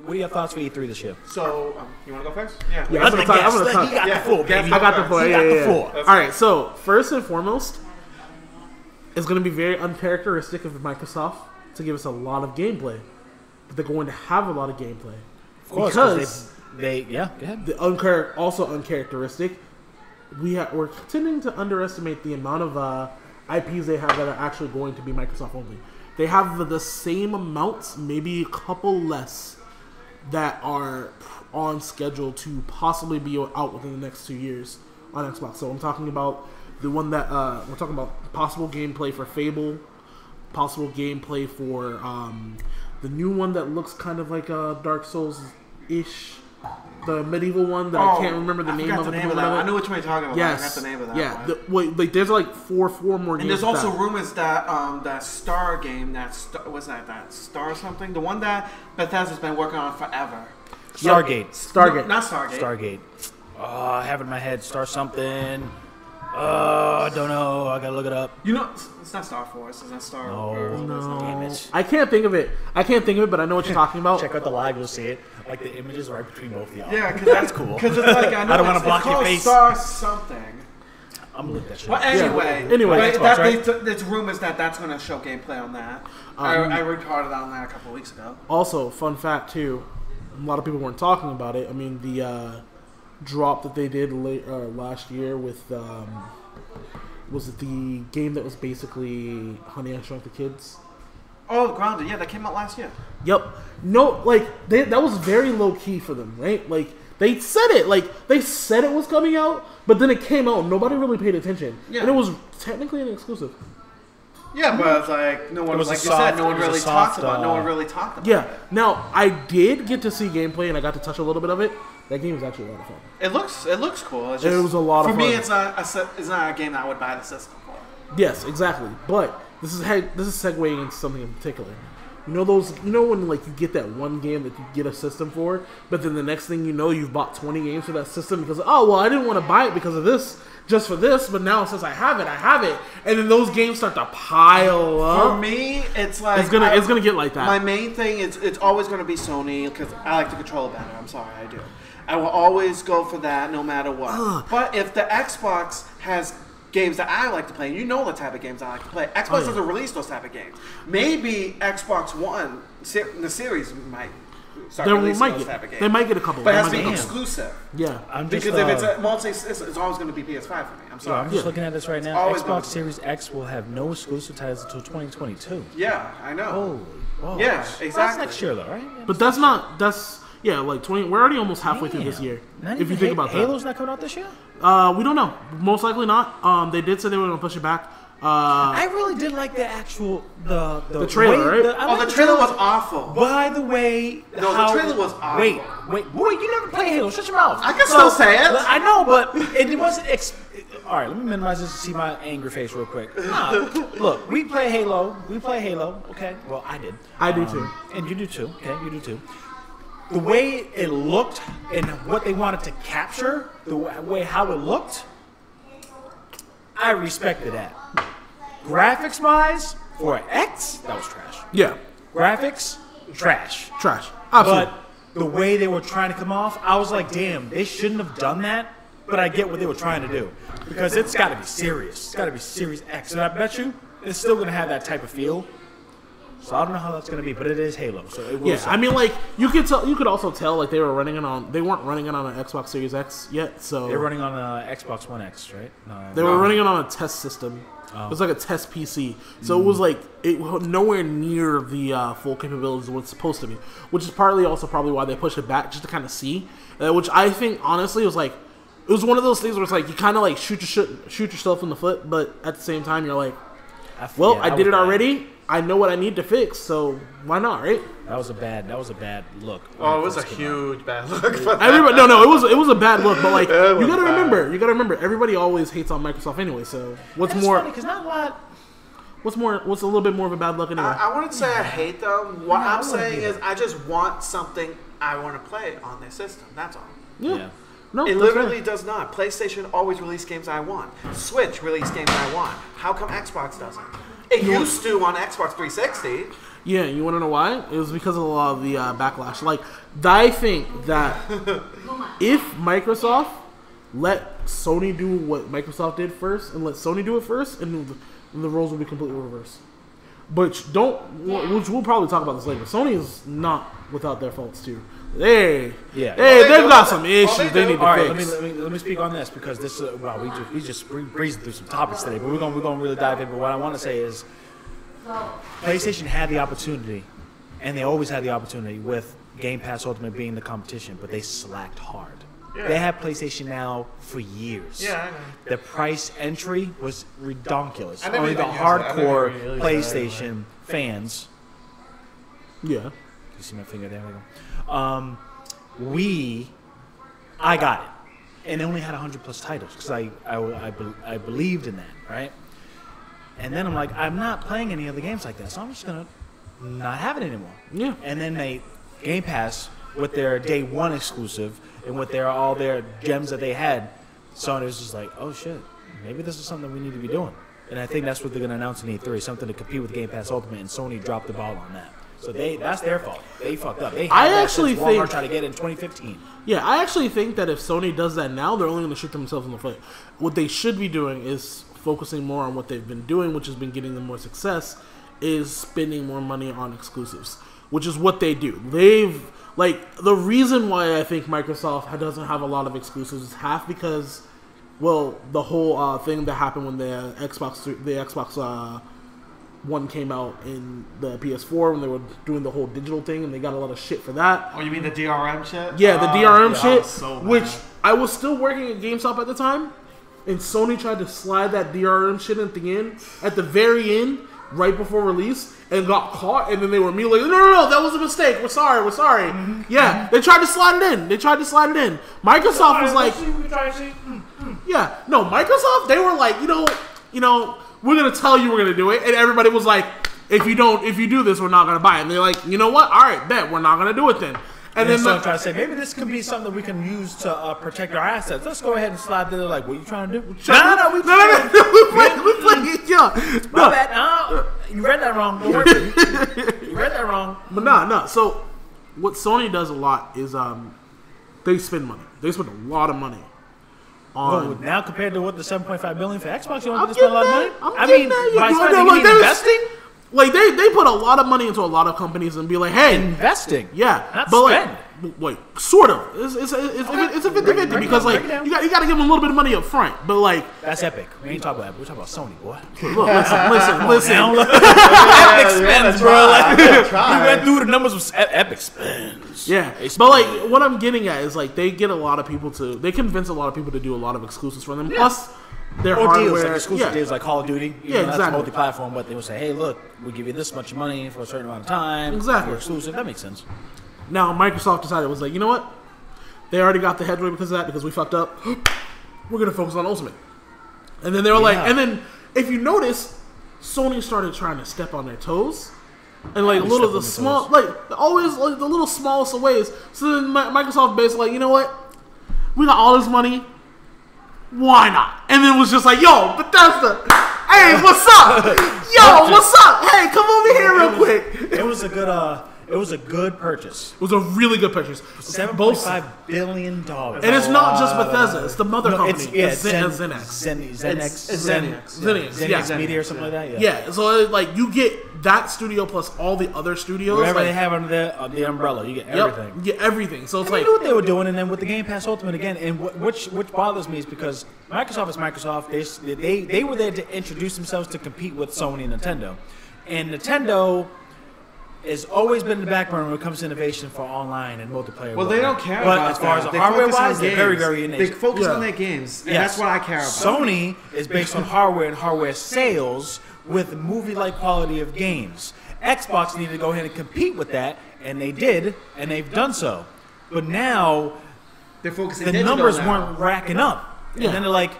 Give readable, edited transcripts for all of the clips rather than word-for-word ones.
What are your thoughts for E3 this year? So, you want to go first? Yeah. I'm gonna talk. He got the floor, baby. I got the floor. the floor. All right. So first and foremost, it's going to be very uncharacteristic of Microsoft to give us a lot of gameplay, but they're going to have a lot of gameplay. Of course, because go ahead. Also uncharacteristic, we're tending to underestimate the amount of IPs they have that are actually going to be Microsoft only. They have the same amounts, maybe a couple less, that are on schedule to possibly be out within the next 2 years on Xbox. So I'm talking about the one that we're talking about possible gameplay for Fable, possible gameplay for the new one that looks kind of like Dark Souls-ish. The medieval one that I can't remember the name of. I know which one you're talking about. Yes. I got the name of that. Yeah, there's like four more games. And there's also rumors that that Star game, that Star something, the one that Bethesda's been working on forever. Stargate. No, not Stargate. Stargate. Oh, I have it in my head. Star something. I don't know. I gotta look it up. You know, it's not Star Force. It's not Star. No. Damn it. I can't think of it. But I know what you're talking about. Check out the live. You'll see it. Like the images right between both of y'all. Yeah, because that's cool. Because it's like I know I don't want to block your face. Star something. I'm gonna look that shit. Well, anyway, it's rumors that that's going to show gameplay on that. I reported on that a couple of weeks ago. Also, fun fact too, a lot of people weren't talking about it. I mean, the drop that they did last year with was it the game that was basically Honey, I Shrunk the Kids? Oh, Grounded. Yeah, that came out last year. Yep. No, like that was very low key for them, right? Like they said it, it was coming out, but then it came out. And nobody really paid attention, and it was technically an exclusive. Yeah, but it's like no one, like you said, no one really talked about it. Yeah. Now I did get to see gameplay, and I got to touch a little bit of it. That game was actually a lot of fun. It looks cool. It's just, it was a lot of fun. For me, it's not a game that I would buy the system for. Yes, exactly. But this is segueing into something in particular. You know when like you get that one game that you get a system for, but then the next thing you know, you've bought 20 games for that system because I didn't want to buy it because of this, just for this, but now since I have it, and then those games start to pile up. For me, it's like it's gonna get like that. My main thing is it's always gonna be Sony because I like the controller better. I'm sorry, I do. I will always go for that no matter what. But if the Xbox has games that I like to play, you know the type of games I like to play. Xbox doesn't release those type of games. Maybe Xbox One, the series might start releasing those type of games. They might get a couple. But it has to be exclusive. Yeah. Because if it's a multi, it's always going to be PS5 for me. I'm sorry. I'm just looking at this right now. Xbox Series X will have no exclusive titles until 2022. Yeah, I know. Holy balls. Yeah, exactly. Well, that's next year though, right? Yeah, but that's 20. We're already almost halfway through this year. If you think about that. Halo's not coming out this year? We don't know. Most likely not. They did say they were going to push it back. I really did like the actual the trailer, right? The trailer was awful. By the way, the trailer was awful. Wait, boy, you never play Halo. Shut your mouth. I can still say it. I know, but it wasn't. All right, let me minimize this to see my angry face real quick. Look, we play Halo. Okay. Well, I did. I do too. And you do too. Okay, you do too. The way it looked and what they wanted to capture, the way how it looked, I respected that. Graphics-wise, for an X, that was trash. Yeah. Graphics, trash. Trash. Absolutely. But the way they were trying to come off, I was like, damn, they shouldn't have done that, but I get what they were trying to do. Because it's got to be serious. It's got to be Series X. And I bet you it's still going to have that type of feel. So I don't know how that's gonna be, but it is Halo, so it will. Yeah, I mean, like you could also tell like they weren't running it on an Xbox Series X yet. So they're running on Xbox One X, right? They were running it on a test system. It was like a test PC, so it was like nowhere near the full capabilities of what it's supposed to be, which is probably why they pushed it back just to kind of see. Which I think honestly was like it was one of those things where it's like you kind of like shoot yourself in the foot, but at the same time you're like, well, I did it already. I know what I need to fix, so why not, right? That was a bad look. Oh, it was a huge bad look. For everybody, no, it was a bad look, but like you gotta remember, everybody always hates on Microsoft anyway. So what's more? Funny, 'cause not a lot. What's a little bit more of a bad look anyway? I wouldn't say I hate them. What I'm saying is I just want something I want to play on their system. That's all. Yeah. No, it literally does not. PlayStation always release games I want. Switch release games I want. How come Xbox doesn't? It used to on Xbox 360. Yeah, you want to know why? It was because of a lot of the backlash. Like, I think that if Microsoft let Sony do what Microsoft did first, and let Sony do it first, and the roles will be completely reversed. But which we'll probably talk about this later. Sony is not without their faults too. They've got some issues they need to fix. Let me speak on this because this we just breezed through some topics today, but we're gonna really dive in. But what I want to say is, PlayStation had the opportunity, and they always had the opportunity with Game Pass Ultimate being the competition, but they slacked hard. Yeah. They had PlayStation Now for years. Yeah, I know. The price entry was redonkulous. Only the hardcore PlayStation fans. Yeah. You see my finger there? I got it, and it only had 100+ titles because I believed in that, right? And then I'm like, I'm not playing any other games like that, so I'm just gonna not have it anymore. Yeah. And then they Game Pass with their day one exclusive and with all their gems that they had, Sony was just like, oh shit, maybe this is something we need to be doing. And I think that's what they're gonna announce in E3, something to compete with Game Pass Ultimate, and Sony dropped the ball on that. So that's their fault. They fucked up. I actually think Walmart tried to get it in 2015. Yeah, I actually think that if Sony does that now, they're only going to shoot themselves in the foot. What they should be doing is focusing more on what they've been doing, which has been getting them more success, is spending more money on exclusives, which is what they do. The reason why I think Microsoft doesn't have a lot of exclusives is half because, well, the whole thing that happened when the Xbox One came out in the PS4 when they were doing the whole digital thing, and they got a lot of shit for that. Oh, you mean the DRM shit? Yeah, the DRM shit, so which I was still working at GameStop at the time, and Sony tried to slide that DRM shit at the very end, right before release, and got caught, and then they were immediately like, no, that was a mistake. We're sorry. Mm-hmm. Yeah, they tried to slide it in. Microsoft was like, yeah, no, Microsoft, they were like, you know, we're gonna tell you we're gonna do it, and everybody was like, if you do this, we're not gonna buy it. And they're like, you know what? All right, bet we're not gonna do it then. And then someone tried to say, maybe this could be something that we can use to protect our assets. Let's go ahead and slide there. Like, what are you trying to do? No, we played. Yeah, my bad. No, you read that wrong. Don't worry. You read that wrong. But no. So what Sony does a lot is they spend money. They spend a lot of money. Now compared to what the $7.5 billion for Xbox, you want to spend a lot of money? By spending investing? Like they put a lot of money into a lot of companies and be like, hey, investing, yeah, not but spend. Like sort of, it's a 50-50 because like you got to give them a little bit of money up front, but like that's Epic. We ain't talking about that. We're talking about Sony, boy. Look, listen. Epic spends, bro. Like, we went through the numbers of Epic spends. Yeah, but like what I'm getting at is like they convince a lot of people to do a lot of exclusives for them. Yeah. Plus, their hardware, deals, like exclusive deals like Call of Duty. Exactly. That's multi-platform, but they will say, hey, look, we give you this much money for a certain amount of time. Exactly. You're exclusive. That makes sense. Now, Microsoft decided, was like, you know what? They already got the headway because of that, because we fucked up. We're going to focus on Ultimate. And then they were like, and then if you notice, Sony started trying to step on their toes. And like always like the little smallest of ways. So then Microsoft basically like, you know what? We got all this money. Why not? And then it was just like, yo, Bethesda, hey, what's up? Yo, what's up? Hey, come over here real quick. It was a good purchase. It was a really good purchase. $7.5 billion. And it's not just Bethesda. It's the mother company. Zenix Media or something like that. Yeah. So like you get that studio plus all the other studios. Whatever they have under the umbrella, you get everything. Yep, you get everything. So it's like, you knew what they were doing, and then with the Game Pass Ultimate again, and which bothers me is because Microsoft is Microsoft. They were there to introduce themselves to compete with Sony and Nintendo, and Nintendo has always been in the back burner when it comes to innovation for online and multiplayer. Well, they don't care about that. But as far as hardware-wise, they're very, very innate. They focus on their games, and that's what I care about. Sony is based on hardware and hardware sales with movie-like quality of games. Xbox needed to go ahead and compete with that, and they did, and they've done so. But now, they're focusing the numbers weren't racking up. And then they're like,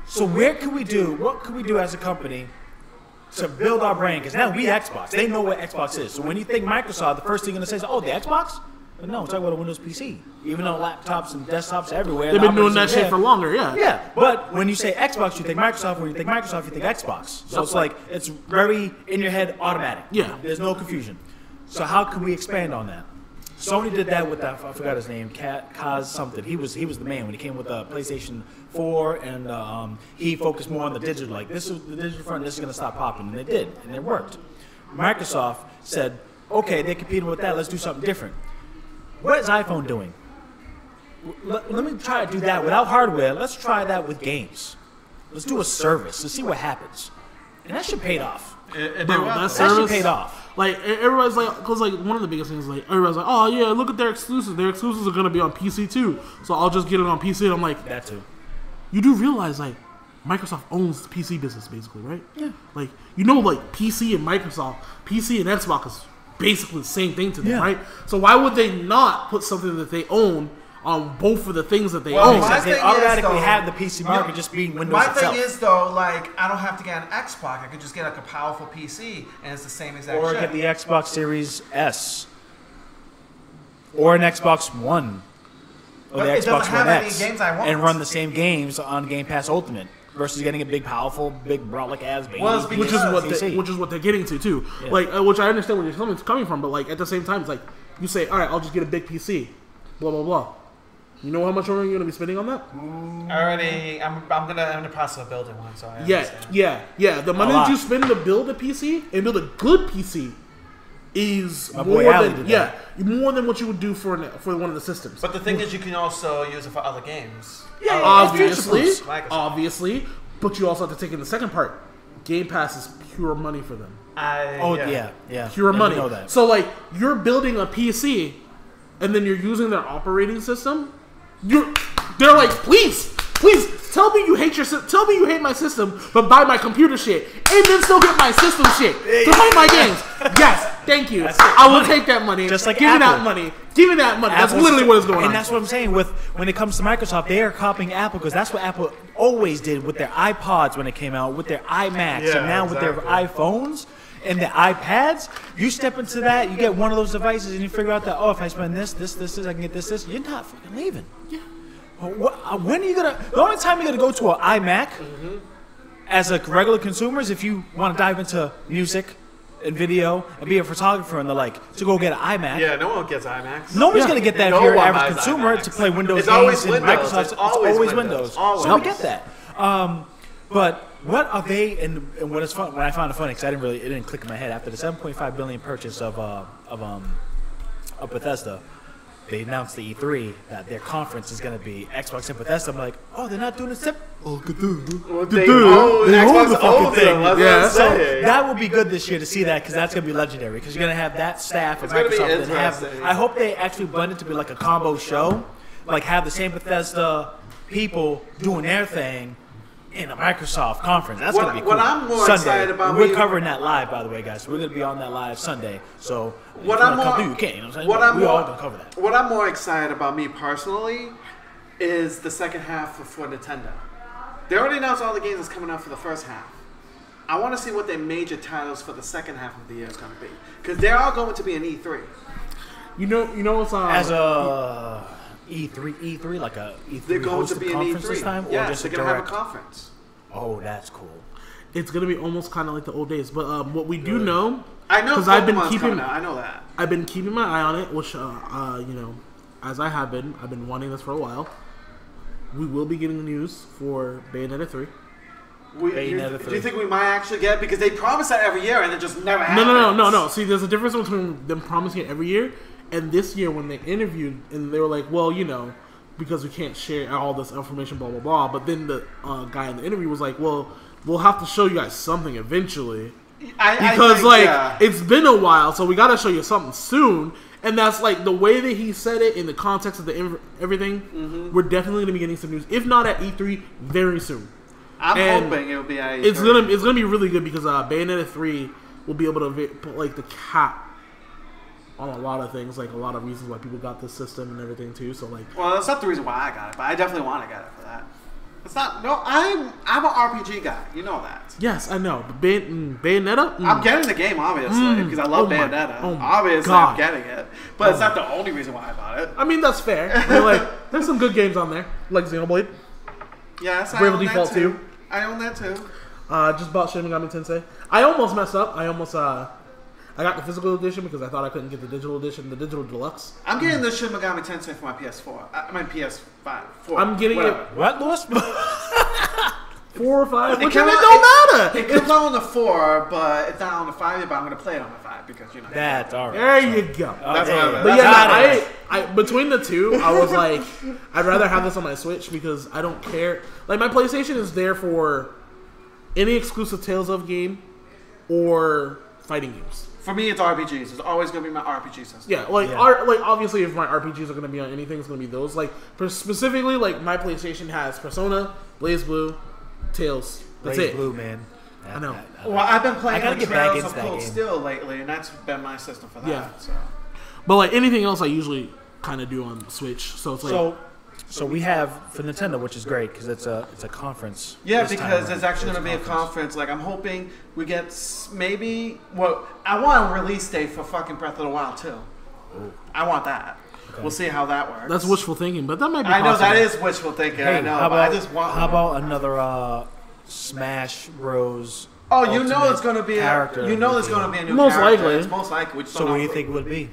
so what can we do as a company to build our brand? Because now we Xbox. They know what Xbox is. So when you think Microsoft, the first thing you're going to say is, oh, the Xbox? But no, we're talking about a Windows PC. Even though laptops and desktops are everywhere. They've been doing that shit for longer, yeah. Yeah, but when you say Xbox, you think Microsoft. When you think Microsoft, you think Xbox. So it's like, it's very in your head automatic. Yeah. There's no confusion. So how can we expand on that? Sony did that with that, I forgot his name, Kaz something. He was the man when he came with the PlayStation 4, and he focused more on the digital. Like, this is the digital front, this is going to stop popping. And they did, and it worked. Microsoft said, okay, they're competing with that, let's do something different. What is iPhone doing? Let me try to do that without hardware. Let's try that with games. Let's do a service. Let's see what happens. And that should pay off. That should pay off. Like, everybody's like, because like one of the biggest things is like, everybody's like, oh yeah, look at their exclusives. Their exclusives are gonna be on PC too. So I'll just get it on PC. And I'm like, that too. You do realize like Microsoft owns the PC business basically, right? Yeah. Like, you know, like PC and Xbox is basically the same thing to them, right? So why would they not put something that they own on both of the things that they own? Because they automatically have the PC market just being Windows itself. My thing is though, like, I don't have to get an Xbox. I could just get like a powerful PC, and it's the same exact or shit. get the Xbox Series S. Or an Xbox One. Or the But it doesn't Xbox have One any X. games I want. And run the same games on Game Pass Ultimate. Versus getting a big, powerful, big, brolic ass baby. Well, it's which is what they're getting to too. Yeah. Like, which I understand where you're coming from, but like at the same time, it's like you say, all right, I'll just get a big PC, blah blah blah. You know how much money you're gonna be spending on that? I'm in the process of building one, so I understand. Yeah. The money that you spend to build a PC and build a good PC is more than what you would do for one of the systems. But the thing is, you can also use it for other games. Yeah, obviously. But you also have to take in the second part. Game Pass is pure money for them. Pure money. Know that. So like, you're building a PC, and then you're using their operating system. They're like, please tell me you hate tell me you hate my system, but buy my computer shit, and then still get my system shit to play my games. Yes, thank you. I will take that money. Just like give me that Apple. money. Give me that money. That's literally what is going on. And that's what I'm saying. When it comes to Microsoft, they are copying Apple because that's what Apple always did with their iPods when it came out, with their iMacs, and now with their iPhones and the iPads. You step into that, you get one of those devices, and you figure out that, oh, if I spend this, I can get this. You're not fucking leaving. Yeah. When are you gonna? The only time you're gonna go to an iMac as a regular consumer is if you want to dive into music and video and be a photographer and the like to go get an iMac. Yeah, no one gets iMacs. Nobody's gonna get that if you're an average consumer to play Windows games and Microsoft. It's always Windows. So we get that. But what are they? And what is fun? When I found it funny, because it didn't click in my head after the $7.5 billion purchase of Bethesda. They announced the E3 that their conference is going to be Xbox and Bethesda. I'm like, oh, they're not doing it. Oh, good dude. They own the fucking thing. Yeah, so that will be good this year to see that because that's going to be legendary. Because you're going to have that staff at Microsoft. And I hope they actually blend it to be like a combo show. Like have the same Bethesda people doing their thing in a Microsoft conference. That's going to be cool. What I'm more excited about, we're covering that live, by the way, guys. We're going to be on that live Sunday. So what I'm more, you can, you know what I'm saying? We're all going to cover that. What I'm more excited about, me personally, is the second half for Nintendo. They already announced all the games that's coming out for the first half. I want to see what their major titles for the second half of the year is going to be, because they're all going to be an E3. You know what's as a E3 like a E3 they're going to be an conference E3 this time, or yes, just they're going to have a conference. Oh, that's cool. It's going to be almost kind of like the old days, but what we do know, I know because I've been keeping my eye on it, which as I have been, I've been wanting this for a while. We will be getting news for Bayonetta 3. Do you think we might actually get it? Because they promise that every year and it just never happens. No. See, there's a difference between them promising it every year and this year when they interviewed and they were like, well, because we can't share all this information, blah, blah, blah. But then the guy in the interview was like, well, we'll have to show you guys something eventually. It's been a while, so we got to show you something soon. And that's like the way that he said it in the context of the everything. Mm-hmm. We're definitely going to be getting some news, if not at E3, very soon. I'm hoping it'll be at E3. It's gonna be really good because Bayonetta 3 will be able to put like the cap on a lot of things, like a lot of reasons why people got this system and everything too. So like, well, that's not the reason why I got it, but I definitely want to get it for that. It's not. No, I'm an RPG guy. You know that. Yes, I know. But Bayonetta? I'm getting the game, obviously, because I love Bayonetta. Obviously, I'm getting it. But it's not the only reason why I bought it. I mean, that's fair. I mean, like, there's some good games on there, like Xenoblade. Yes, I Bravely own Default that too. 2. I own that too. Just bought Shin Megami Tensei. I almost messed up. I got the physical edition because I thought I couldn't get the digital edition, the digital deluxe. I'm getting the Shin Megami Tensei for my PS4. My PS5. 4. I'm getting it. What, Louis? 4 or 5? Which don't matter. It comes out on the 4, but it's not on the 5 yet, but I'm going to play it on the 5 because, you know. That's all right. There you go. That's what I'm But yeah, I between the two, I was like, I'd rather have this on my Switch because I don't care. Like, my PlayStation is there for any exclusive Tales of game or fighting games. For me, it's RPGs. It's always going to be my RPG system. Yeah, like obviously, if my RPGs are going to be on anything, it's going to be those. Like, specifically, like, my PlayStation has Persona, BlazBlue, Tales. That's Blaze it. Blue, man. I know. Well, I've been playing gotta the get back Trails into of that Cold game. Steel lately, and that's been my system for that. Yeah. So. But like anything else, I usually kind of do on Switch. So it's like So we have for Nintendo, which is great because it's a conference. Yeah, this time because around. there's actually going to be a conference. Like, I'm hoping we get maybe. Well, I want a release date for fucking Breath of the Wild too. Ooh. I want that. Okay. We'll see how that works. that's wishful thinking, but that might be. I know possible. that is wishful thinking. Hey, I know, how but about, I just want. how about another Smash Bros? Oh, you know Ultimate it's going to be character a. You know there's reveal? going to be a new Most character. likely. It's most likely. So what do you think it would be?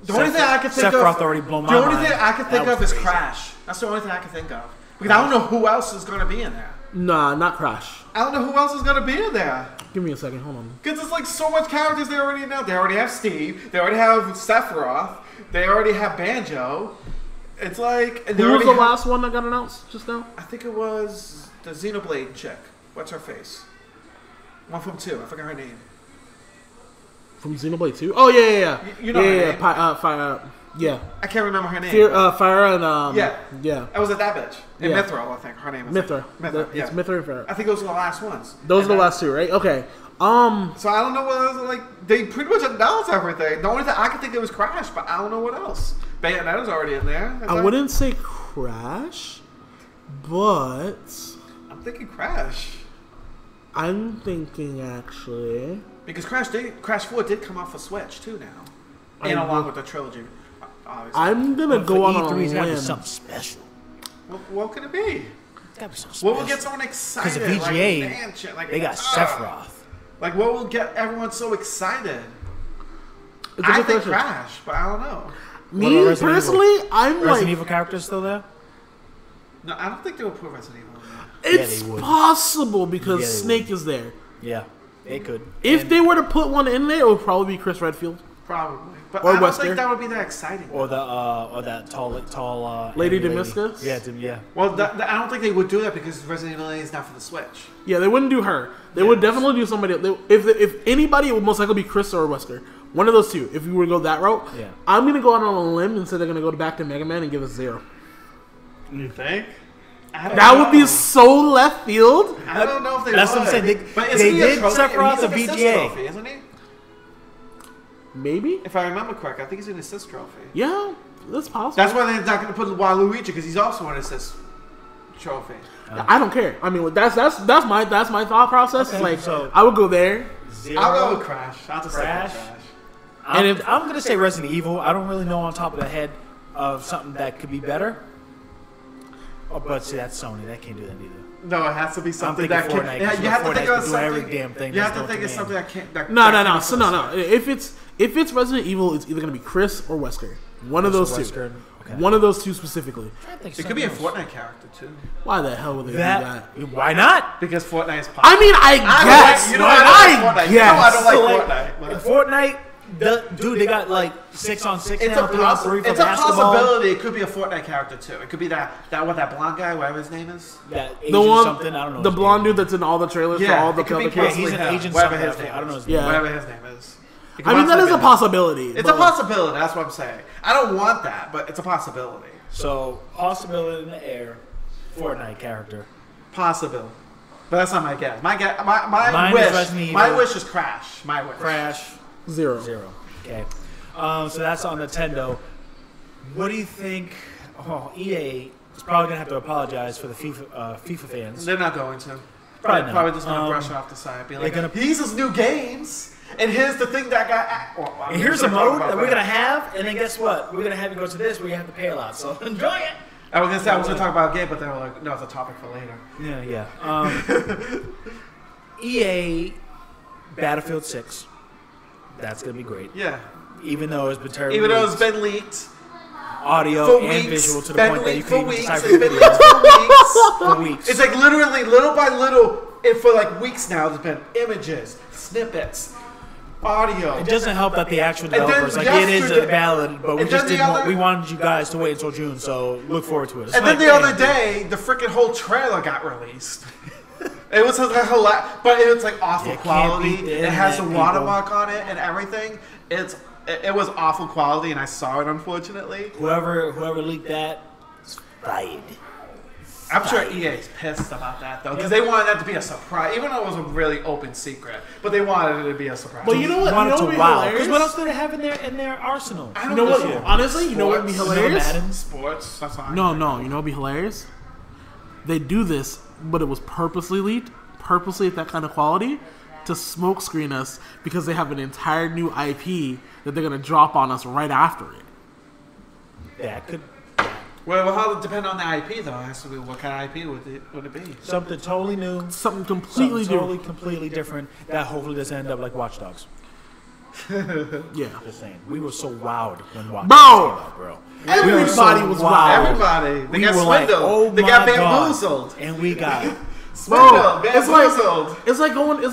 The only thing I can think Sephiroth of. already blown my The only mind. thing I can think That of was is crazy. Crash. That's the only thing I can think of. Because I don't know who else is going to be in there. Nah, not Crash. I don't know who else is going to be in there. Give me a second. Hold on. Because it's like so much characters they already know. They already have Steve. They already have Sephiroth. They already have Banjo. It's like... and they Who was already the have- last one that got announced just now? I think it was the Xenoblade chick. What's her face? One from 2. I forgot her name. From Xenoblade 2? Oh yeah. You know her name. Fire. Yeah. I can't remember her name. Fire and Yeah. I was at that bitch. And Yeah. Mithril, I think. Her name is Mithra. Mithra, yeah. It's Mithra and Fire. I think those were the last ones. Those are And the then- last two, right? Okay. So I don't know what else, like, they pretty much announced everything. The only thing I could think of was Crash, but I don't know what else. Bayonetta's already in there. I wouldn't say Crash, but I'm thinking Crash. I'm thinking actually. Because Crash 4 did come out for Switch, too, now. And along with the trilogy, obviously. I'm gonna go on a E3's gotta be limb. something special. What could it be? It's gotta be something special. What will get someone excited? Because the VGA, like, man, shit, like, they got Sephiroth. Like, what will get everyone so excited? It's a I good think question. Crash, but I don't know. What Me about Resident personally, I'm Resident like, Evil characters still there? No, I don't think they will put Resident Evil in there. it's they would. possible because Yeah, they Snake is there. Yeah, they could. If And- they were to put one in there, it would probably be Chris Redfield. Probably. But Or I don't Wesker. think that would be that exciting. or that tall Lady anime Damascus? Yeah. Well, I don't think they would do that because Resident Evil is not for the Switch. Yeah, they wouldn't do her. They would definitely do somebody. If anybody, it would most likely be Chris or Wesker. One of those two. If you were to go that route, Yeah. I'm gonna go out on a limb and say they're gonna go back to Mega Man and give us 0. You think? I don't That know. would be so left field. I don't know if they That's would. what I'm saying. But They isn't he a did trophy? Sephiroth He's a like assist VGA. trophy, isn't he? Maybe. If I remember correct, I think he's an assist trophy. Yeah, that's possible. That's why they're not going to put Waluigi because he's also an assist trophy. I don't care. I mean, that's my thought process. Okay, It's like so- I would go there. 0. I'll go with Crash. I'll just Crash? say Crash. I'm gonna say Resident Evil. I don't really know on top of the head of something that could be better. Oh, but see, that's Sony. That can't do that either. No, it has to be something thinking that can. Fortnite, Yeah, 'cause you have to Fortnite think can of do something. every damn thing You have that's to think known of to something man. that can't. That, No, that no, no. can't So be no, for no. the Switch. If it's Resident Evil, it's either gonna be Chris or Wesker. One of those two. Wesker, okay. One of those two specifically. It could be a Fortnite character too. Why the hell would they do that? Why not? Because Fortnite is popular. I mean, I guess. You know I don't like Fortnite. You know I don't like So, Fortnite. In But Fortnite, dude, they got like 6-on-6 it's now, a 3-on-3 for it's a basketball. possibility. It could be a Fortnite character too. It could be that blonde guy, whatever his name is. That Asian The one, something, I don't know. the his blonde name. dude that's in all the trailers for Yeah, all the it could be other Yeah, kids. he's an possibly Asian whatever something. his name I don't know is. his name. Yeah. Whatever his name is. It could I mean, that is a possibly be possibility. It's a but- possibility. That's what I'm saying. I don't want that, but it's a possibility. So, possibility in the air, Fortnite character. Possible. But that's not my guess. My Mine is wish. Resident Evil. My wish is Crash. My wish. Crash, 0. 0. Okay. So that's on Nintendo. What do you think? Oh, EA is probably gonna have to apologize for the FIFA fans. They're not going to. Probably They're not. probably just gonna brush it off the side. Be like, gonna- these is new games, and here's the thing that got. Well, And here's a mode that we're gonna have, and then guess what? We're gonna have you go to this where you have to pay a lot. So enjoy it. I was gonna talk about a game, but they were like, no, it's a topic for later. Yeah. EA Battlefield 6. That's gonna be great. Yeah. Even though it's been terrible. Even though it's been leaked. Audio For and weeks, visual to the been point that you leaked can for even weeks. decipher It's the been video leaked for weeks. for weeks. It's like literally, little by little, for like weeks now, there's been images, snippets, audio. It doesn't help that the actual then developers, like it is yesterday- valid, but we and just then the didn't want, other- we wanted you guys to wait until June, so look forward to it. It's And like, then the man, other day, the freaking whole trailer got released. It was like but it was like awful You can't quality. beat the It has a internet, watermark on it and everything. It was awful quality, and I saw it unfortunately. whoever leaked that, is fired. I'm sure EA's pissed about that though, because they wanted that to be a surprise, even though it was a really open secret. But they wanted it to be a surprise. But you know what? Wanted You know what to would be wow. Because hilarious? what else do they have in their arsenal? I You don't know what? know. Honestly, you know what would be Sports. hilarious? Madden. Sports. That's fine. No, no. You know what would be hilarious? They do this, but it was purposely leaked, purposely at that kind of quality, to smokescreen us because they have an entire new IP that they're gonna drop on us right after it. Yeah, it could Well, how it depend on the IP though? It has to be what kind of IP would it be? something totally new, Something completely different. completely different. That hopefully doesn't end up like Watch Dogs. Yeah. Just saying, we were so wowed when Watch Bro! Dogs came out, bro. Everybody was wild. Everybody. They We got were like, swindled. oh they my got God. bamboozled. And we got Swindled. it's like Bamboozled. it's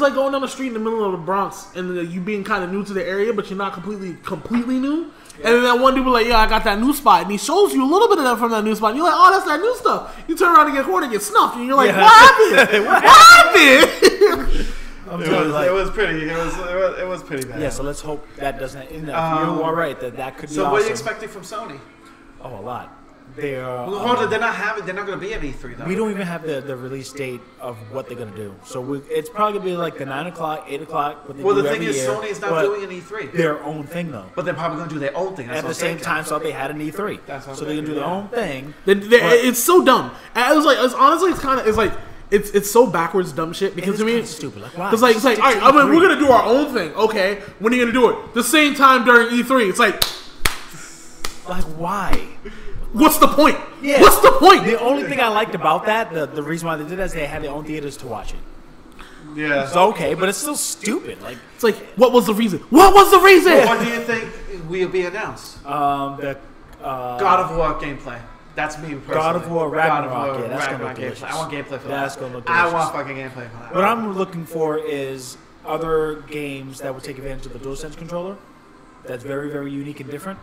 like going down the street in the middle of the Bronx and you being kind of new to the area, but you're not completely new. And then that one dude was like, "Yeah, I got that new spot," and he shows you a little bit of that from that new spot. And you're like, "Oh, that's that new stuff." You turn around and get cornered, and get snuffed, and you're like, Yeah. "What happened? What happened?" I'm telling you, like, It was pretty bad. yeah. So let's hope that doesn't end up. You are right that could be So awesome. what are you expecting from Sony? Oh, a lot. They're Well, hold on, they're not going to be at E3 though. we don't even have the release date of what they're gonna do. So it's probably gonna be like the 9 o'clock, 8 o'clock. What they Well, do the thing every is, year, Sony is not but doing an E3. their own thing though. But they're probably going to do their own thing. That's At what the I'm same time, so they had an E3. That's what so I'm they can do thinking, their yeah. own thing. It's so dumb. And it was like, honestly, it's so backwards dumb shit because It is to me kinda stupid. Like, why? It's like, all right, I mean, we're gonna do our own thing. Okay, when are you gonna do it? The same time during E3. It's like, Like, why? what's the point? Yeah. What's the point? The only thing I liked about that, the reason why they did that, is they had their own theaters to watch it. Yeah. It's okay, but it's still stupid. Like, It's like, what was the reason? What was the reason? What do you think will be announced? the God of War gameplay. That's me personally. God of War Ragnarok, God of War, yeah, that's gonna Ragnarok look delicious. gameplay. I want gameplay for That's that. gonna look I delicious. want fucking gameplay for that. What I'm looking for is other games that would take advantage of the DualSense controller. That's very, very unique and different.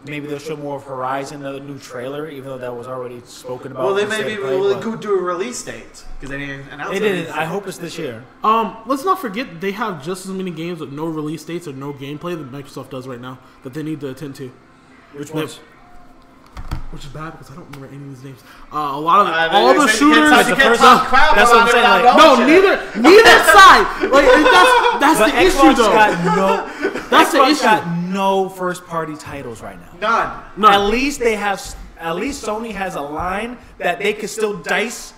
Maybe they'll show more of Horizon, the new trailer, even though that was already spoken about. Well, they in State maybe of Play, will but go do a release date because they didn't announce They it. didn't. I hope it's this year. Let's not forget they have just as many games with no release dates or no gameplay that Microsoft does right now that they need to attend to. Which ones? Which is bad because I don't remember any of these names. A lot of All all the shooters. You can't talk crap That's what I'm about saying, it like, without No, knowing neither side. Like that's But the issue Xbox though. got no. That's the Xbox issue. got no first-party titles right now. None. No. At least they have. At least Sony has a line that they could still dice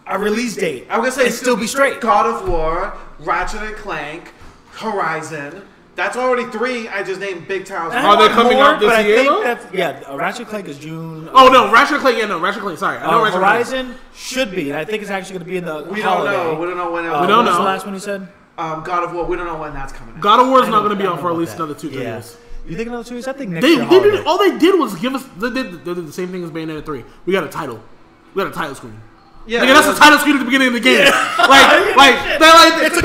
a release date. I'm gonna say and still be straight. God of War, Ratchet and Clank, Horizon. That's already 3. I just named big towns. Are they coming out this but year, I think though? that's, Ratchet and Clank is June. Oh no, Ratchet and Clank. Yeah, no, Ratchet and Clank. Sorry, I know Ratchet and Clank. Horizon should be. And I think it's actually going to be in the We don't holiday. know. We don't know when. We What don't was know. the last one you said? God of War. We don't know when that's coming out. God of War is I not know- going to be I out know for at about least that. another 2-3 Yeah. years. You think another 2 years? I think next They year holiday. did all they did was give us. They did the same thing as Bayonetta 3. We got a title. We got a title screen. Yeah, Nigga, that's the title screen at the beginning of the game. Like they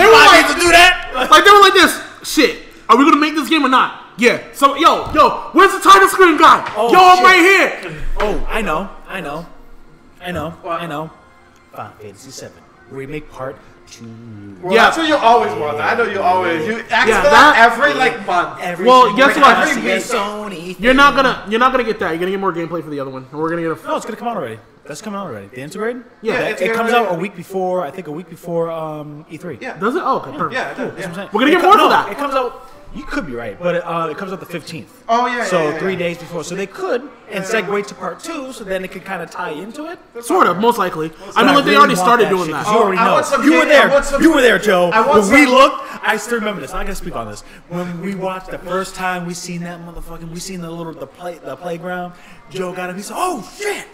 were like to do that. Like they were like this. Shit, are we gonna make this game or not? Yeah. So yo, where's the title screen guy? Oh, yo, I'm shit. right here. Oh, I know. Final Fantasy 7 Remake Part 2. Well, Yeah. that's what you always want. I know you always. You ask Yeah, for that- that every month. Every Well, single guess what? Fantasy Every Sony You're not gonna get that. You're gonna get more gameplay for the other one, and we're gonna get a. No, it's gonna come out already. That's coming out already. The integrated? Yeah, It comes out a week before. I think a week before E3. Yeah. Does it? Oh, okay, perfect. Yeah, it does. Cool. Yeah. That's what I'm saying. We're gonna get more for that. It comes out. You could be right, but it comes out the 15th. Oh, yeah, So yeah, yeah, 3 yeah. days before. So they could and segue to part 2, so then it could kind of tie into it. Sort of, most likely. I mean, But like they really already want started that doing shit, that. 'cause You already I know. want some You were game- there. I want some- You were there, Joe. I want When we some- looked, I still remember this. I gotta speak on this. When we watched the first time, we seen that motherfucking. We seen the playground. Joe got up. He said, "Oh shit!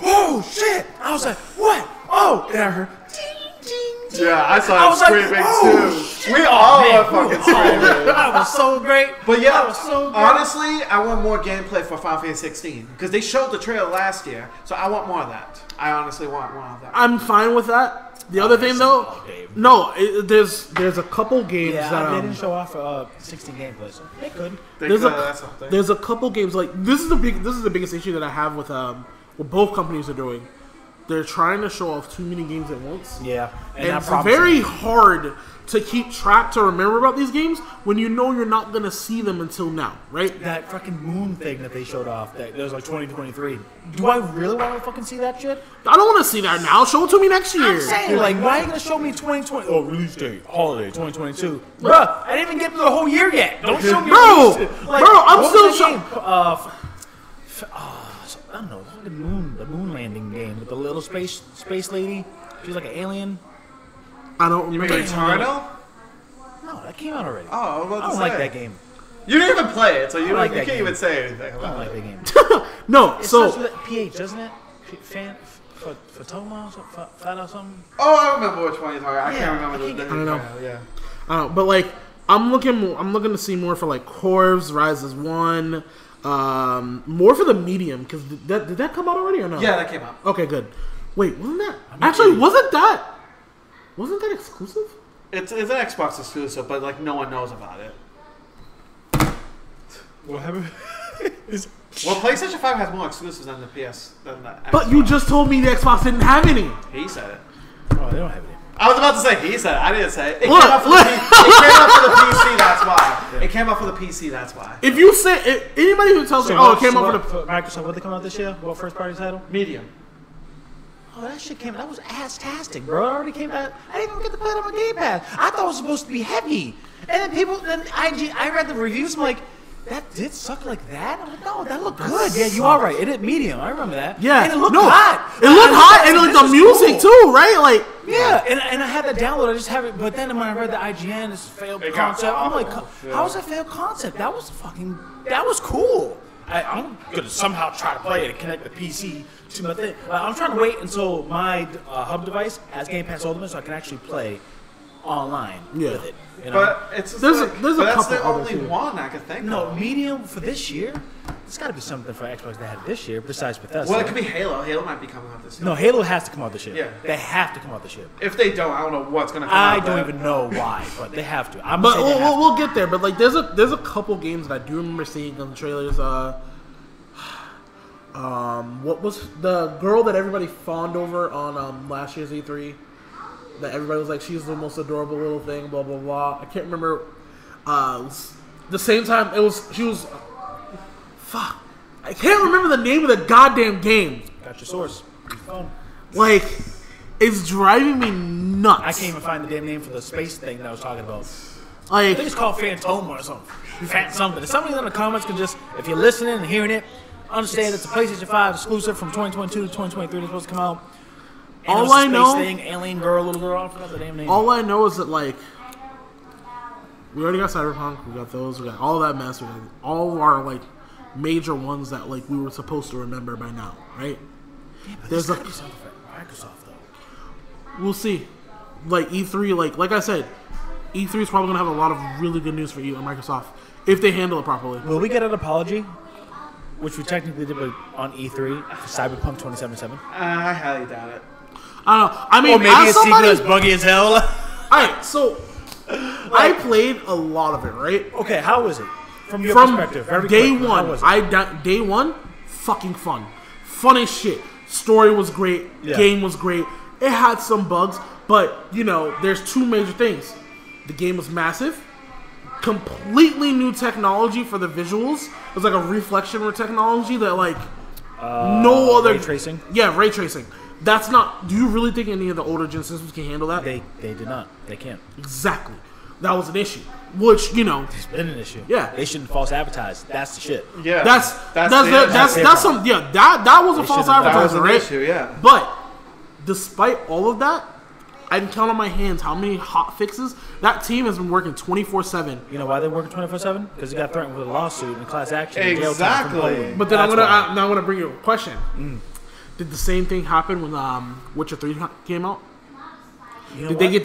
Oh shit!" I was like, "What? Oh!" And I heard, "Ding ding ding." Yeah, I saw I him was like, screaming "Oh, too. shit." We all Man, were fucking screaming. That was so great. But yeah, that was so great. honestly, I want more gameplay for Final Fantasy 16 because they showed the trailer last year, so I want more of that. I honestly want more of that. I'm fine with that. The other thing, though, no, there's a couple games Yeah, that they didn't show off 16 gameplay, so they could. there's a couple games like this is the biggest issue that I have with what both companies are doing. They're trying to show off too many games at once. Yeah, And not it's promising. very hard to keep track to remember about these games when you know you're not gonna see them until now, right? That fucking moon thing that they showed off, that was like 2023. Do I really want to fucking see that shit? I don't want to see that now. Show it to me next year. I'm saying, like, why are you gonna show me 2020? Oh, release date, holiday, 2022. Bruh, I didn't even get through the whole year yet. Don't show me. Bro, release date. bro, I'm what still was that game? I don't know, the moon landing game with the little space lady. She was like an alien. I don't You mean remember. Returnal? No, that came out already. Oh, I was about I to don't say. like that game. You didn't even play it, so you, like you that can't game. even say anything I don't about like it. that game. No, It so starts with a PH, doesn't it? Fatoma or something? Fat or something? Oh, I remember which one you're talking about. I Yeah, can't remember I the I don't know. Yeah. I don't know, but like I'm looking to see more for like Corvs, Rises 1, more for the medium because did that come out already or no? Yeah, that came out. Okay, good. Wait, wasn't that exclusive? It's an Xbox exclusive, but like no one knows about it. What happened? Well, PlayStation 5 has more exclusives than the PS than the Xbox. But you just told me the Xbox didn't have any. He said it. Oh, they don't have it. I was about to say he said it. I didn't say it. It Look, came out for look. the PC. That's why. It came out for the PC. That's why. If you say anybody who tells me, it came out for the Microsoft. What they come out this year? What first party title? Medium. Oh, that shit came. That was ass-tastic, bro. It already came out. I didn't even get to play it on my Game Pass. I thought it was supposed to be heavy. And then I read the reviews. I'm like, that did suck like that? I'm like, no, that looked good. Yeah, you are right. It is medium. I remember that. Yeah, and it looked no, hot. It looked hot, and like This the is music cool. too, right? Like Yeah, and I had that download. I just have it. But then when I read the IGN, this failed concept. I'm like, how was that failed concept? That was cool. I'm gonna somehow try to play it and connect the PC to my thing. I'm trying to wait until my hub device has Game Pass Ultimate so I can actually play online with it. You know? But it's There's a that's the couple other only too. one I could think no, of. medium for this year. There's got to be something for Xbox that had this year besides Bethesda. Well, it could be Halo. Halo might be coming out this year. No, Halo has to come out this year. Yeah. They have to come out this year. If they don't, I don't know what's gonna come I out. don't then. even know why, but they have to. I'm But saying they have to. we'll get there. But like, there's a couple games that I do remember seeing on the trailers. What was the girl that everybody fawned over on last year's E3? That everybody was like, she's the most adorable little thing. Blah blah blah. I can't remember. The same time, she was. Fuck. I can't remember the name of the goddamn game. Got your source. Your phone. Like, it's driving me nuts. I can't even find the damn name for the space thing that I was talking about. Like, I think it's called Phantoma or something. Something. If somebody in the comments can just, if you're listening and hearing it, understand it's a PlayStation 5 exclusive from 2022 to 2023. It's supposed to come out. And All it was a I space know- thing, alien girl, little girl. I forgot the damn name. all I know is that, like, we already got Cyberpunk, we got those, we got all that mess, we got all of our, like, major ones that, like, we were supposed to remember by now, right? Yeah, but there's there's a- got to be something for Microsoft, though. We'll see. Like, E3, like I said, E3 is probably going to have a lot of really good news for you and Microsoft if they handle it properly. Will we get an apology? Which we technically did on E3 for Cyberpunk 2077. I highly doubt it. I don't know. I mean, Or maybe as it's somebody... as buggy as hell. Alright, so, I played a lot of it, right? Okay, how was it? From your From perspective. Very day quick, how one, was it? day one, fucking fun. Fun as shit. Story was great. Yeah. Game was great. It had some bugs, but, you know, there's two major things. The game was massive. Completely new technology for the visuals. It was like a reflection technology that, like, No other ray tracing. Yeah, ray tracing. That's not. Do you really think any of the older gen systems can handle that? They did not. They can't. Exactly. That was an issue. Which It's been an issue. Yeah. They shouldn't false advertise. That's the shit. Yeah. that's some. Yeah, that was a false should've- that was advertisement, an right? issue, yeah. But despite all of that, I can count on my hands how many hot fixes that team has been working 24/7. You know why they're working 24/7? Because he got threatened with a lawsuit and class action. and jail time from Exactly. Poland. But then That's why. I'm gonna bring you a question. Did the same thing happen when Witcher 3 came out? You know Did they what?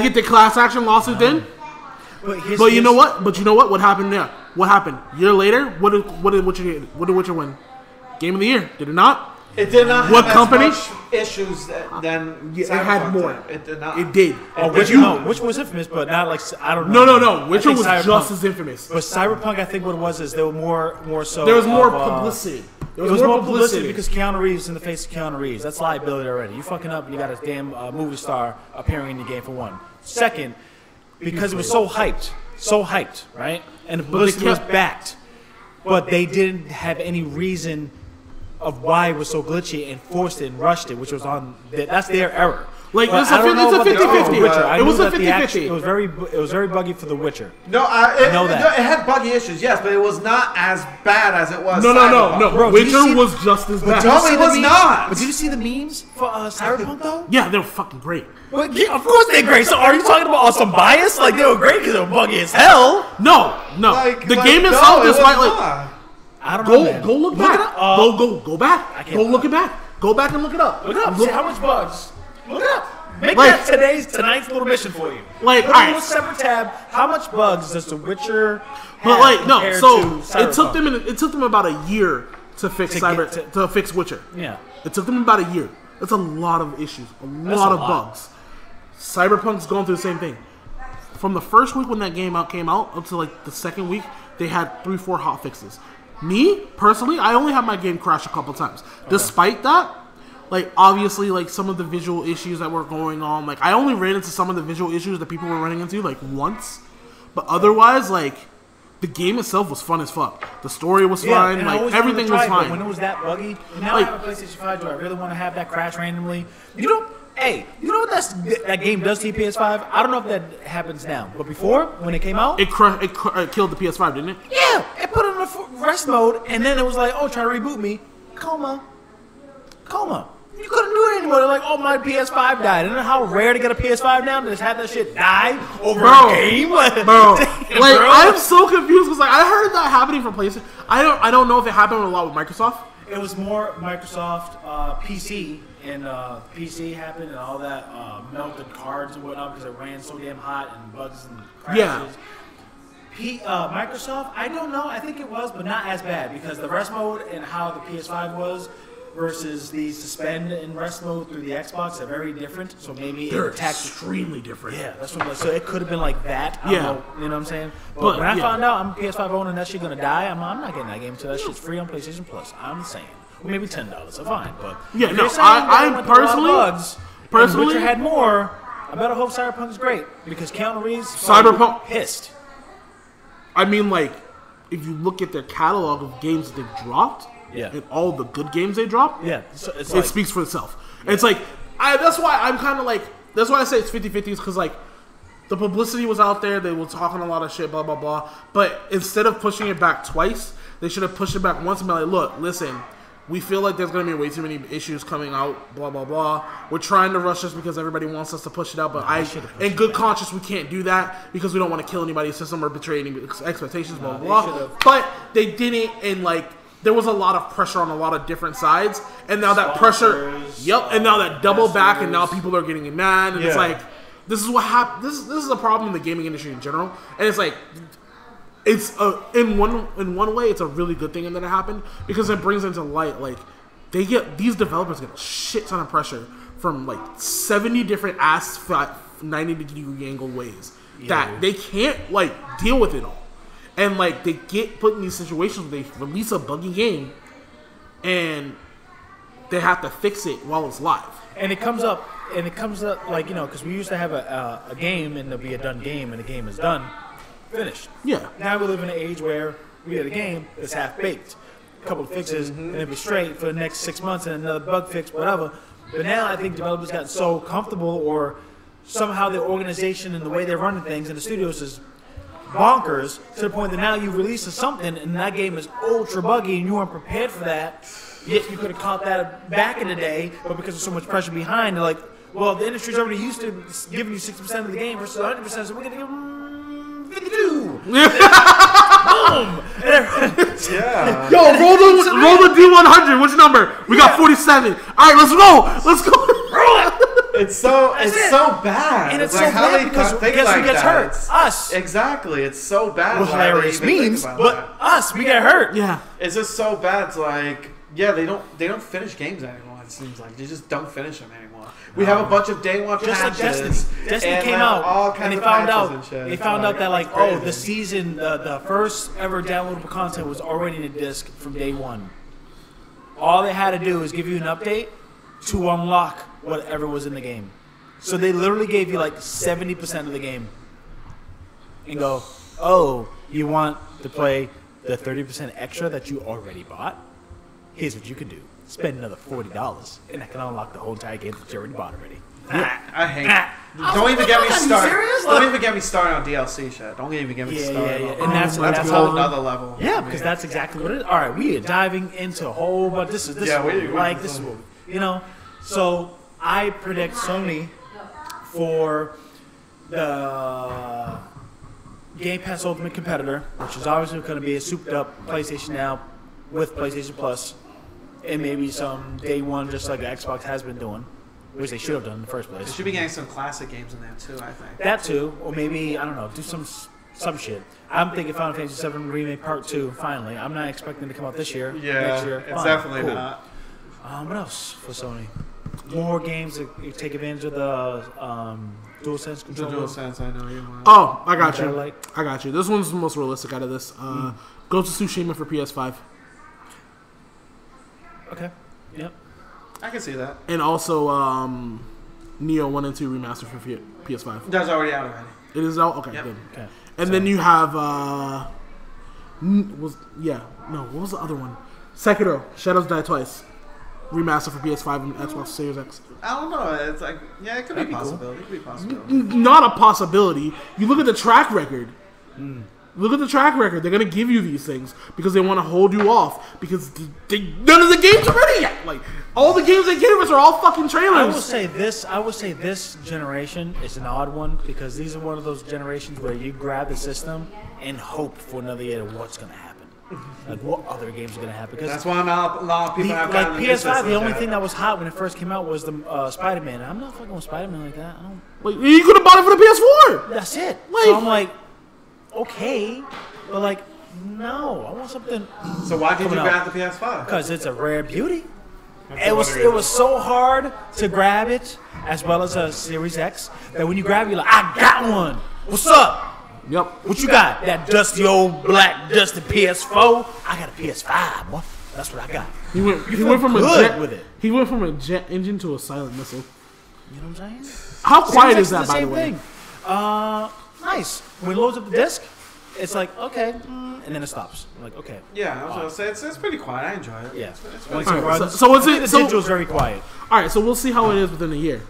get the class action lawsuit then? But you know what? What happened there? What happened? Year later, what did Witcher win? Game of the year, did it not? It did not What have company? as much issues than Yeah, it had Cyberpunk more. did. It did not. It did. Oh, But Witcher was infamous, but not like I don't know. No. Witcher I think was Cyberpunk- just as infamous. But Cyberpunk, I think what it was is there were more so. There was more of, publicity. There It was more publicity because Keanu Reeves in the face of Keanu Reeves. That's liability already. You fucking up and you got a damn movie star appearing in your game for one. Second, because it was so hyped, right? And the publicity was backed. But they didn't have any reason of why it was so glitchy and forced it and rushed it, which was on. That's their error. Like, But it's a I don't know about the 50-50. Witcher. I It was knew a that the 50-50. action- It was very buggy for The Witcher. No, know that. it had buggy issues, yes, but it was not as bad as it was. No. Cyberpunk. Bro, did you see- Witcher was just as bad. No, Did you see it the was memes? not. But did you see the memes for Cyberpunk though? Yeah, they were fucking great. Well, yeah, of course they're great. So are you talking about some bias? Like they were great because they were buggy as hell. No. The game itself, no, it was despite like, not. I don't know. Man. go look Look back. it up. Go back. I can't Go look it back. Go back and look it up. Look it up. See how much bugs. Look it up. Make Like- that tonight's little mission for you. Like, Put it in alright. a separate tab. How much bugs does The Witcher have But like no, compared so to it took them about a year to fix to fix Witcher. Yeah. It took them about a year. That's a lot of issues, That's lot a of lot. bugs. Cyberpunk's going through the same thing. From the first week when that game came out up to like the second week, they had 3-4 hot fixes. Me personally, I only had my game crash a couple times. Despite that, like obviously, like some of the visual issues that were going on, like I only ran into some of the visual issues that people were running into like once, but otherwise, like the game itself was fun as fuck. The story was fine, and I like always everything wanted was to try it, but fine. when it was that buggy, now Like- I have a PlayStation 5. Do I really want to have that crash randomly? You know what that game does to your PS5? I don't know if that happens now, but before when it came out, It killed the PS5, didn't it? yeah, it put it in rest mode, and then it was like, oh, try to reboot me, coma. You couldn't do it anymore. They're like, oh, my PS5 died. And how rare to get a PS5 now to just have that shit die over Bro. a game, Bro, Damn, like bro. I'm so confused because like I heard that happening from PlayStation. I don't know if it happened a lot with Microsoft. It was more Microsoft PC, and PC happened and all that melted cards and whatnot because it ran so damn hot and bugs and crashes. Yeah. Microsoft, I don't know. I think it was, but not as bad because the rest mode and how the PS5 was versus the suspend and rest mode through the Xbox are very different. So maybe They're it attacks. extremely different. Yeah, that's what. So it could have been like that. I don't Yeah. know, you know what I'm saying? But But, when I yeah. found out I'm a PS5 owner and that shit gonna die, I'm not getting that game until that shit's free on PlayStation Plus. I'm saying, or maybe $10. So fine, but Yeah, if no, you're saying that I it went through a lot of personally- bugs, personally- and Witcher had more. I better hope Cyberpunk is great because Keanu Reeves Cyberpunk- pissed. I mean, like if you look at their catalog of games that they've dropped, Yeah. and all the good games they dropped, Yeah, so it's it like, speaks for itself. It's like that's why I'm kind of like that's why I say it's 50-50 because like the publicity was out there, they were talking a lot of shit, blah blah blah. But instead of pushing it back twice, they should have pushed it back once and been like, look, listen, we feel like there's gonna be way too many issues coming out, blah blah blah. We're trying to rush this because everybody wants us to push it out, but in good conscience, we can't do that because we don't want to kill anybody's system or betray any expectations, blah blah blah. should've. But they didn't, and like. There was a lot of pressure on a lot of different sides, and now that pressure, Sponsors, and now that double back, and now investors. people are getting mad, and it's Yeah. like, this is what happened. This is a problem in the gaming industry in general, and it's like, it's in one way, it's a really good thing that it happened because it brings into light like these developers get a shit ton of pressure from like 70 different 90-degree angle ways that they can't like deal with it all. And like they get put in these situations where they release a buggy game, and they have to fix it while it's live. And it comes up like, you know, because we used to have a game and there'll be a done game and the game is done, finished. Yeah, Now we live in an age where we have a game that's half baked. couple of fixes, and it'd be straight for the next 6 months, and another bug fix, whatever. But now I think developers got so comfortable, or somehow their organization and the way they're running things in the studios is bonkers to the point that now you release something and that game is ultra buggy and you weren't prepared for that. Yet you could have caught that back in the day, but because there's so much pressure behind, they're like, well, the industry's already used to giving you 60% of the game versus 100%, so we're going to give them 52. Boom! Yeah. Yo, roll the D100. Which number? We got 47. All right, let's go. Let's go. Roll it! It's so bad. And it's like, so how bad they because think guess like who gets that? hurt? It's- Us. Exactly. It's so bad. With Why hilarious they even think memes, about but that? us, we get hurt. Yeah. It's just so bad. It's like, yeah, they don't finish games anymore. It seems like they just don't finish them anymore. We have a bunch of day one Just like patches. Destiny. Destiny and came all out, kinds and they of found patches out. and shit. They It's found like, out that like, it's oh, crazy. the season, the first ever downloadable content was already in the disc from day one. All they had to do is give you an update to unlock whatever was in the game. So they literally gave you like 70% of the game, and go, oh, you want to play the 30% extra that you already bought? Here's what you can do. Spend another $40, and that can unlock the whole entire game that you already bought already. I hate. Don't even get me started. Don't even get me started on DLC shit. Don't even get me started. Yeah. On And that's a how whole other level. Yeah, because that's exactly what it is. All right, we are diving into a whole bunch. This is Yeah, what we- we like. This is what So I predict Sony for the Game Pass Ultimate competitor, which is obviously going to be a souped up PlayStation Now with PlayStation Plus, and maybe some day one, just like the Xbox has been doing, which they should have done in the first They place. should be getting some classic games in there too. I think. That too, or maybe I don't know, do some shit. I'm thinking Final Fantasy VII Remake Part 2. Finally, I'm not expecting it to come out this year. Next year. it's Fine, definitely cool. not. What else for Sony? More games that you take advantage of the DualSense The controller. DualSense, I know you want. Oh, I got Which I you. like. I got you. This one's the most realistic out of this. Ghost of Tsushima for PS5. Okay. Yep. I can see that. And also Neo 1 and 2 remastered for PS5. That's already out already. It is out? Okay, Yep. good. Okay. And then you have what was the other one? Sekiro, Shadows Die Twice. Remastered for PS5 and Xbox Series X. I don't know. It's like, yeah, it could be a That'd be cool. possibility. It could be a possibility. Not a possibility. You look at the track record. Look at the track record. They're gonna give you these things because they want to hold you off because none of the games are ready yet. Like all the games they gave us are all fucking I will trailers. say this generation is an odd one because these are one of those generations where you grab the system and hope for another year of what's going to happen. Like what other games are going to happen? Because That's why not a lot of people have like gotten the PS5, the systems only yet. thing that was hot when it first came out was the Spider-Man. I'm not fucking with Spider-Man like that. I don't. Like, you could have bought it for the PS4. That's it. Like- So I'm like, okay, but like, no, I want something So why did you coming grab out. the PS5? because it's a rare beauty. It was so hard to grab it, as well as a Series X, that when you grab it, you're like, I got one. What's up? Yep. What you got? That dusty old black dusty PS4? I got a PS5, boy. That's what I got. He went feel from good a jet with it. He went from a jet engine to a silent missile. You know what I'm saying? How quiet is Series that, X by the way? Thing. Nice. When it loads up the disc, it's like, okay, and then it stops. I'm like, okay. Yeah, I was gonna say it's pretty quiet. I enjoy it. Yeah. It's Once really it All right, runs- so is I think it- the so- digital's very quiet. All right, so we'll see how it is within a year.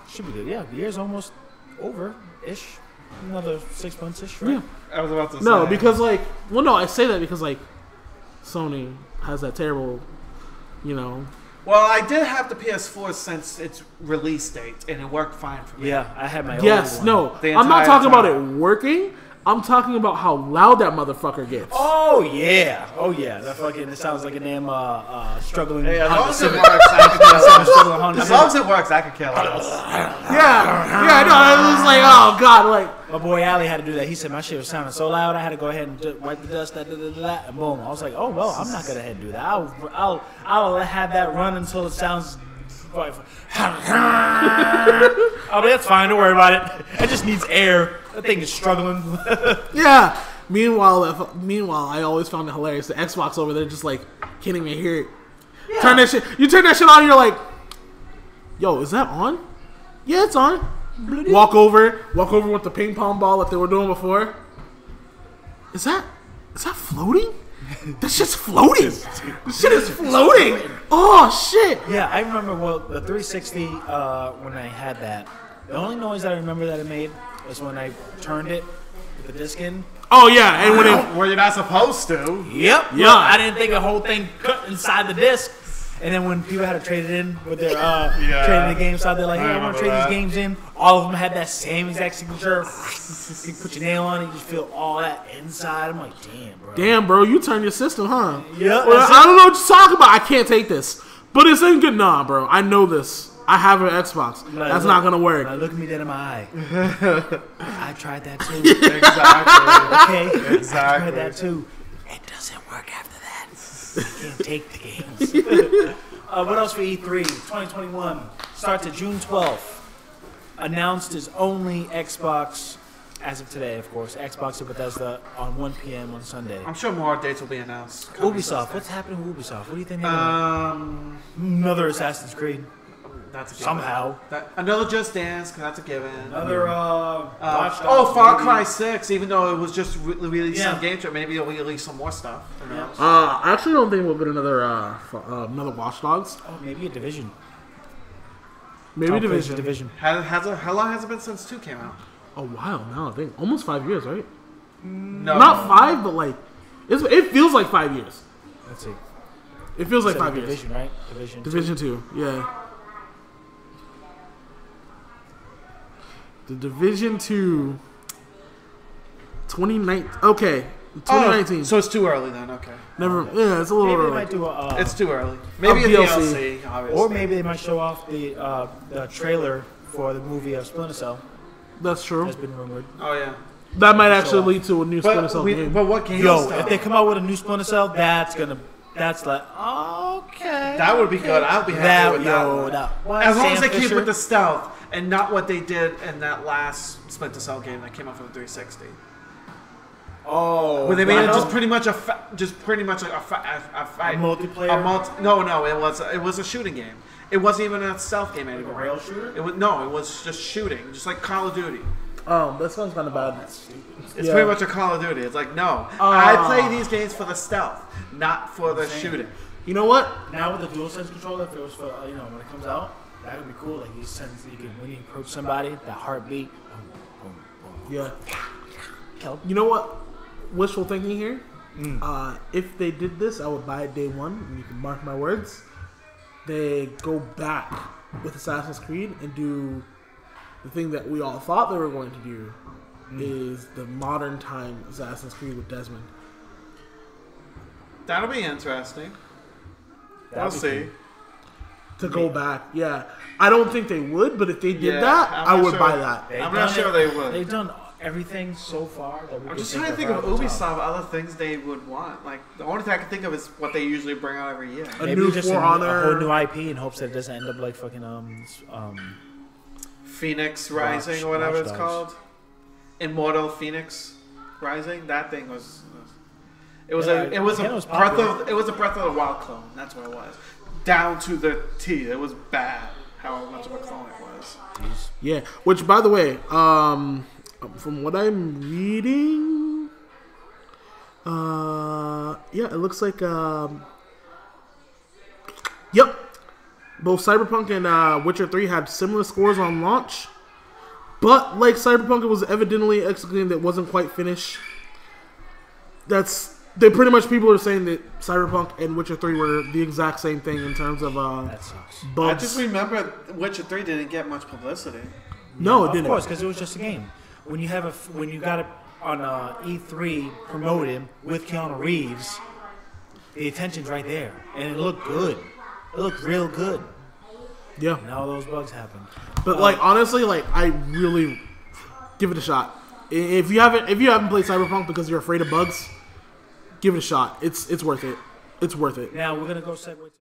Should be good. Yeah, the year's almost over-ish. Another 6 months-ish, right? Yeah. I was about to say. No, because I say that because Sony has that terrible, Well, I did have the PS4 since its release date, and it worked fine for me. Yeah, I had my yes, old one. no, The I'm not entire talking about it time. working. I'm talking about how loud that motherfucker gets. Oh yeah, that fucking. It sounds like a damn struggling Hey, as long Honda as it Civic. works, I could kill Struggling Honda it. As Civic. long as it works, I could kill it. Yeah, no, it was like, oh god, like My boy Ali had to do that. He said my shit was sounding so loud, I had to go ahead and wipe the dust, and boom. I was like, oh well, I'm not gonna head and do that. I'll have that run until it sounds. Oh, that's fine. Don't worry about it. It just needs air. That thing is struggling. yeah. Meanwhile, I always found it hilarious. The Xbox over there just like can't even hear it. Yeah. Turn that shit. You turn that shit on, and you're like, yo, is that on? Yeah, it's on. Walk over with the ping pong ball that they were doing before. Is that floating? That shit's floating. This shit is floating. Oh shit. Yeah, I remember the 360 when I had that. The only noise that I remember that it made was when I turned it with the disc in. Oh yeah, and when it, Well, you're not supposed to. Yep. Yeah. I didn't think the whole thing cut inside the disc. And then when people had to trade it in with their trading the games side, they're like, hey, I want to trade these games in. All of them had that same exact signature. You put your nail on it, you just feel all that inside. I'm like, damn, bro, you turn your system, huh? Yeah. Well, I don't know what you're talking about. I can't take this, but it's ain't good. Nah, bro, I know this. I have an Xbox. That's not gonna work. Look at me dead in my eye. I tried that too. Exactly. Okay. Exactly. I tried that too. It doesn't work after that. You can't take the games. What else for E3? 2021 starts at June 12th. Announced is only Xbox, as of today, of course. Xbox and Bethesda on 1 p.m. on Sunday. I'm sure more dates will be announced. Ubisoft. What's happening with Ubisoft? What do you think they're doing? Another Assassin's Creed. That's a given. Somehow. Another Just Dance, because that's a given. Another Watch Dogs, Far maybe. Cry 6, even though it was just released Yeah. on Game Trip, maybe it'll release some more stuff. Who knows? I actually don't think we'll get another Watch Dogs. Oh, maybe a Division. Maybe Tom Clancy's Division. Division. How long has it been since 2 came out? A while now, I think. Almost 5 years, right? No. Not 5, but like it feels like 5 years. Let's see. It feels like Said 5 years. Division, right? Division. Division 2, yeah. The Division 2 2019. Okay. 2019. Oh, so it's too early then, okay. Never. Yeah, it's a little Maybe they early. might do a. It's too early. Maybe a DLC. DLC, obviously. Or maybe they might show off the trailer for the movie of Splinter Cell. That's true. Has been rumored. Oh, yeah. That might actually lead to a new Splinter Cell But, game. but what game Yo, stuff? if they come out with a new Splinter Cell, that's like okay. That would be good. I'll be happy with that one. As long as they keep with the stealth and not what they did in that last Splinter Cell game that came out for the 360. Oh, Where they made it wow. just pretty much like a fight. A multiplayer? No. It was a shooting game. It wasn't even a stealth game anymore. a rail shooter? It was just shooting, just like Call of Duty. Oh, that sounds kind of bad. It's pretty much a Call of Duty. It's like no, I play these games for the stealth, not for the shooting. You know what? Now with the DualSense controller, if it was for when it comes out, that would be cool. Like you can when you approach somebody, that heartbeat. Boom, boom, boom. Yeah. Kill. You know what? Wishful thinking here. If they did this, I would buy it day one. And you can mark my words. They go back with Assassin's Creed and do the thing that we all thought they were going to do is the modern time Assassin's Creed with Desmond. That'll be interesting. We'll be see. To go back, yeah. I don't think they would, but if they did Yeah, that, I'm I not would sure. buy that. I'm not sure they would. They've done everything so far. That we I'm could just trying to think of right off the top. Ubisoft, other things they would want. Like the only thing I can think of is what they usually bring out every year. A Maybe new just For a Honor. whole new IP in hopes that it doesn't end up like fucking Phoenix Rising or whatever Watch it's Dogs. called. Immortal Phoenix Rising. That thing was. It was Yeah, a it was popular. Breath of the Wild clone. That's what it was. Down to the T. It was bad. How much of a clone it was. Yeah, which by the way, from what I'm reading, yeah, it looks like, yep, both Cyberpunk and Witcher 3 had similar scores on launch, but like Cyberpunk, it was evidently executing that wasn't quite finished. Pretty much people are saying that Cyberpunk and Witcher 3 were the exact same thing in terms of That sucks. bugs. I just remember Witcher 3 didn't get much publicity. No, it Of didn't. course, because it was just a game. When you got it on E3 promoted with Keanu Reeves, the attention's right there, and it looked good. It looked real good. Yeah. And all those bugs happened. But like honestly, like I really give it a shot. If you haven't played Cyberpunk because you're afraid of bugs, give it a shot. It's worth it. It's worth it. Now we're gonna go segue.